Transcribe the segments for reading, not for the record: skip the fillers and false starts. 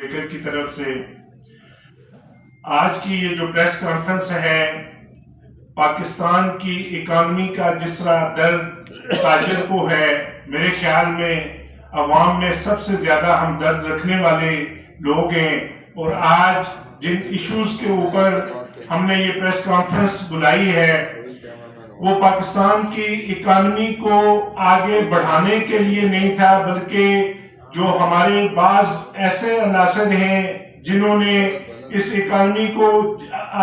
فکر کی طرف سے آج کی یہ جو پریس کانفرنس ہے، پاکستان کی اکانومی کا جس طرح درد تاجر کو ہے، میرے خیال میں عوام میں سب سے زیادہ ہم درد رکھنے والے لوگ ہیں، اور آج جن ایشوز کے اوپر ہم نے یہ پریس کانفرنس بلائی ہے وہ پاکستان کی اکانومی کو آگے بڑھانے کے لیے نہیں تھا، بلکہ جو ہمارے بعض ایسے عناصر ہیں جنہوں نے اس اکانومی کو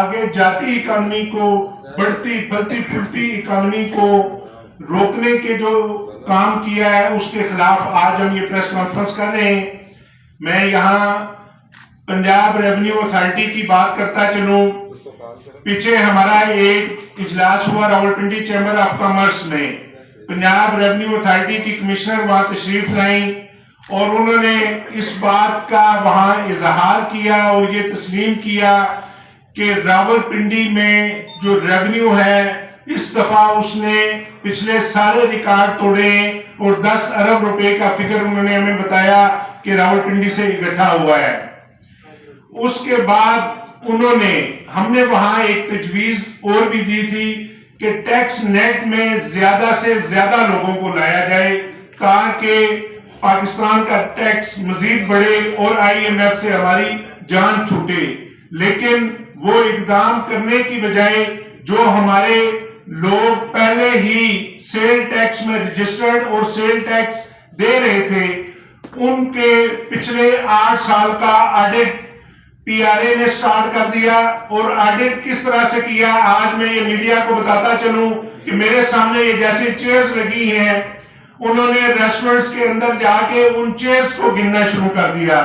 آگے جاتی اکانومی کو، بڑھتی پھلتی پھولتی اکانومی کو روکنے کے جو کام کیا ہے، اس کے خلاف آج ہم یہ پریس کانفرنس کر رہے ہیں۔ میں یہاں پنجاب ریونیو اتھارٹی کی بات کرتا چلوں۔ پیچھے ہمارا ایک اجلاس ہوا راولپنڈی چیمبر آف کامرس میں، پنجاب ریونیو اتھارٹی کی کمشنر وہاں تشریف لائیں اور انہوں نے اس بات کا وہاں اظہار کیا اور یہ تسلیم کیا کہ راولپنڈی میں جو ریونیو ہے اس دفعہ اس نے پچھلے سارے ریکارڈ توڑے اور 10 ارب روپے کا فگر انہوں نے ہمیں بتایا کہ راولپنڈی سے اکٹھا ہوا ہے۔ اس کے بعد ہم نے وہاں ایک تجویز اور بھی دی تھی کہ ٹیکس نیٹ میں زیادہ سے زیادہ لوگوں کو لایا جائے تاکہ پاکستان کا ٹیکس مزید بڑھے اور آئی ایم ایف سے ہماری جان چھوٹے، لیکن وہ اقدام کرنے کی بجائے جو ہمارے لوگ پہلے ہی سیل ٹیکس میں رجسٹرڈ اور سیل ٹیکس دے رہے تھے، ان کے پچھلے 8 سال کا آڈٹ پی آر اے نے سٹارٹ کر دیا۔ اور آڈٹ کس طرح سے کیا، آج میں یہ میڈیا کو بتاتا چلوں کہ میرے سامنے یہ جیسی چیئرز لگی ہیں، انہوں نے ریسٹورنٹس کے اندر جا کے ان چیئرز کو گننا شروع کر دیا،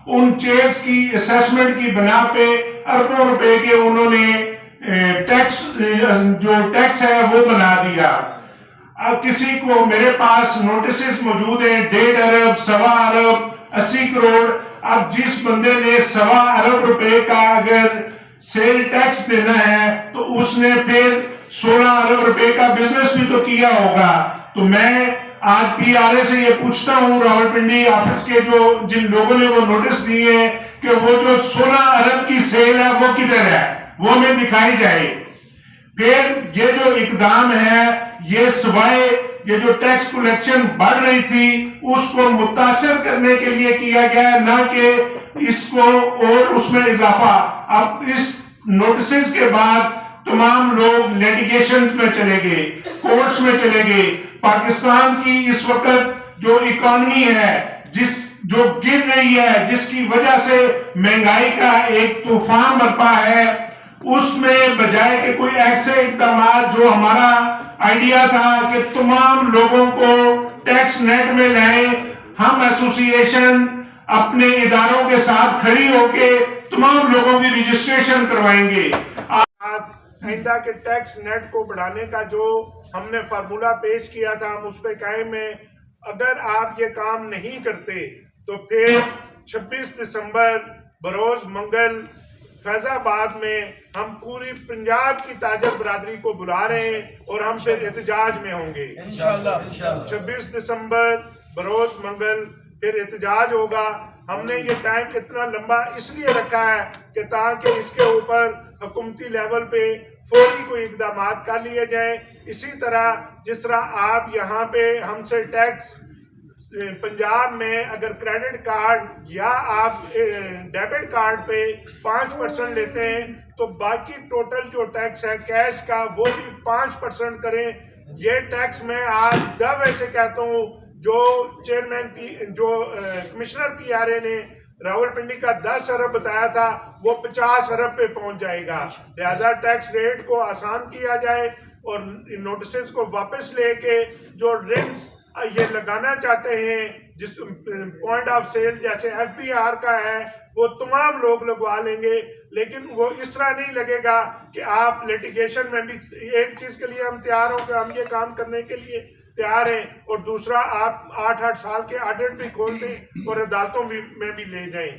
ان چیئرز کی اسیسمنٹ کی بنا پہ اربوں روپے کے انہوں نے جو ٹیکس ہے وہ بنا دیا۔ اب کسی کو میرے پاس نوٹسز موجود ہیں 1.5 ارب، 1.25 ارب، 80 کروڑ۔ اب جس بندے نے 1.25 ارب روپے کا اگر سیل ٹیکس دینا ہے تو اس نے پھر 16 ارب روپے کا بزنس بھی تو کیا ہوگا۔ تو میں آج پی آر اے سے یہ پوچھتا ہوں، راولپنڈی آفس کے جن لوگوں نے وہ نوٹس دیے ہیں کہ وہ جو 16 ارب کی سیل ہے وہ کدھر ہے، وہ ہمیں دکھائی جائے۔ پھر یہ جو اقدام ہے یہ سوائے یہ جو ٹیکس کلیکشن بڑھ رہی تھی اس کو متاثر کرنے کے لیے کیا گیا ہے، نہ کہ اس کو اور اس میں اضافہ۔ اب اس نوٹسز کے بعد تمام لوگ لیٹیگیشن میں چلے گئے، کورٹس میں چلے گئے۔ پاکستان کی اس وقت جو اکانومی ہے جو گر رہی ہے، جس کی وجہ سے مہنگائی کا ایک طوفان برپا ہے، اس میں بجائے کہ کوئی ایسے اقدامات جو ہمارا آئیڈیا تھا کہ تمام لوگوں کو ٹیکس نیٹ میں لائیں، ہم ایسوسی ایشن اپنے اداروں کے ساتھ کھڑی ہو کے تمام لوگوں کی رجسٹریشن کروائیں گے۔ آئندہ کے ٹیکس نیٹ کو بڑھانے کا جو ہم نے فارمولا پیش کیا تھا ہم اس پہ قائم ہیں۔ اگر آپ یہ کام نہیں کرتے تو پھر 26 دسمبر بروز منگل فیض آباد میں ہم پوری پنجاب کی تاجر برادری کو بلا رہے ہیں اور ہم پھر احتجاج میں ہوں گے انشاءاللہ۔ 26 دسمبر بروز منگل پھر احتجاج ہوگا۔ ہم نے یہ ٹائم اتنا لمبا اس لیے رکھا ہے کہ تاکہ اس کے اوپر حکومتی لیول پہ فوری کوئی اقدامات کر لیے جائیں۔ اسی طرح جس طرح آپ یہاں پہ ہم سے ٹیکس پنجاب میں اگر کریڈٹ کارڈ یا آپ ڈیبٹ کارڈ پہ 5% لیتے ہیں تو باقی ٹوٹل جو ٹیکس ہے کیش کا وہ بھی 5% کریں۔ یہ ٹیکس میں آج دعوے سے کہتا ہوں، جو کمشنر پی آر اے نے راولپنڈی کا 10 ارب بتایا تھا وہ 50 ارب پہ پہنچ جائے گا۔ لہذا ٹیکس ریٹ کو آسان کیا جائے اور نوٹسز کو واپس لے کے جو رنگز یہ لگانا چاہتے ہیں جس پوائنٹ آف سیل جیسے ایف بی آر کا ہے وہ تمام لوگ لگوا لیں گے، لیکن وہ اس طرح نہیں لگے گا کہ آپ لیٹیگیشن میں بھی ایک چیز کے لیے ہم تیار ہوں کہ ہم یہ کام کرنے کے لیے تیار ہیں اور دوسرا آپ 8 سال کے آڈٹ بھی کھول دیں اور عدالتوں میں بھی لے جائیں۔